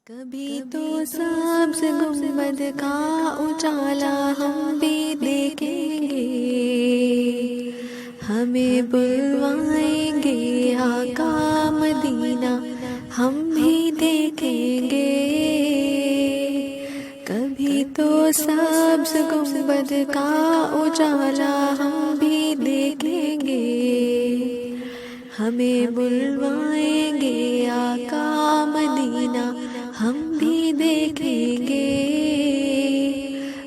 کبھی تو سبز گنبد کا اجالا ہم بھی دیکھیں گے، ہمیں بلوائیں گے آقا مدینہ ہم بھی دیکھیں گے۔ کبھی تو سبز گنبد کا اجالا ہم بھی دیکھیں گے، ہمیں بلوائیں گے آقا مدینہ ہم بھی دیکھیں گے۔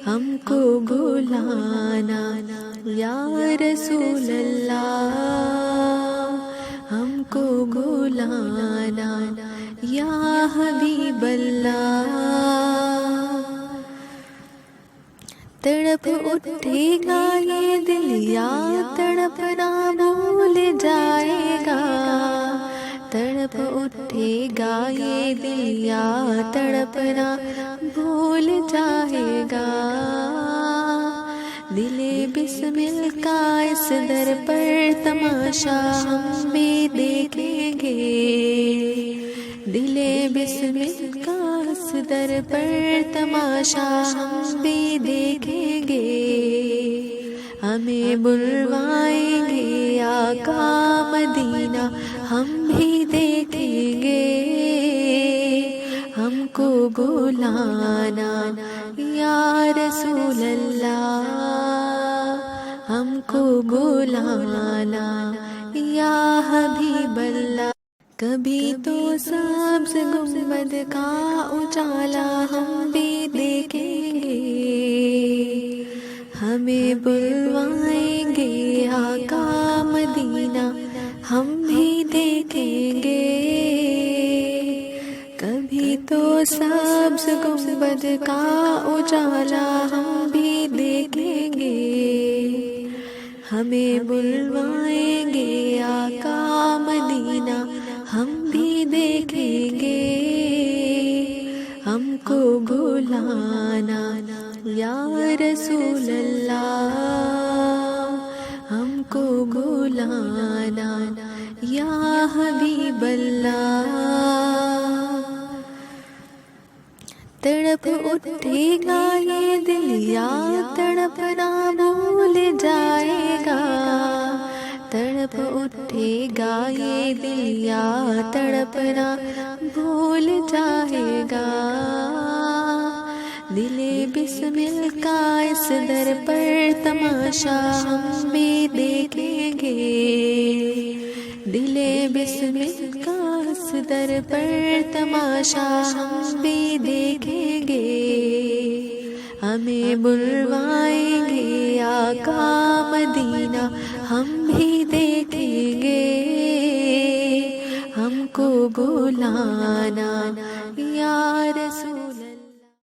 ہم کو بلانا یا رسول اللہ، ہم کو بلانا یا حبیب اللہ۔ تڑپ اٹھے گا یہ دل یا تڑپنا بھول جائے گا، تڑپ اٹھے گا یہ دل یا تڑپنا بھول جائے گا۔ دل بسمل کا اس در پر تماشا ہم بھی دیکھیں گے، دل بسمل کا اس در پر تماشا ہم بھی دیکھیں گے۔ ہمیں بلوائیں گے آقا مدینہ ہم بھی دیکھیں گے۔ ہم کو بلانا یا رسول اللہ، ہم کو بلانا یا حبیب اللہ۔ کبھی تو سبز گنبد کا اجالا ہم بھی دیکھیں گے، ہمیں بلوائیں گے آقا مدینہ ہم بھی دیکھیں گے۔ کبھی تو سبز گنبد کا اجالا ہم بھی دیکھیں گے، ہمیں بلوائیں گے آقا مدینہ ہم بھی دیکھیں گے۔ ہم کو بلانا یا رسول اللہ، ہم کو بلانا یا حبیب اللہ۔ تڑپ اٹھے گا یہ دل یا تڑپنا بھول جائے گا، تڑپ اٹھے گا یہ دل یا تڑپنا بھول جائے گا۔ دل بسمل کا اس در پر تماشا ہم بھی دیکھیں گے، دل بسمل کا اس در پر تماشا ہم بھی دیکھیں گے۔ ہمیں بلوائیں گے آقا مدینہ ہم بھی دیکھیں گے۔ ہم کو بلانا یا رسول اللہ۔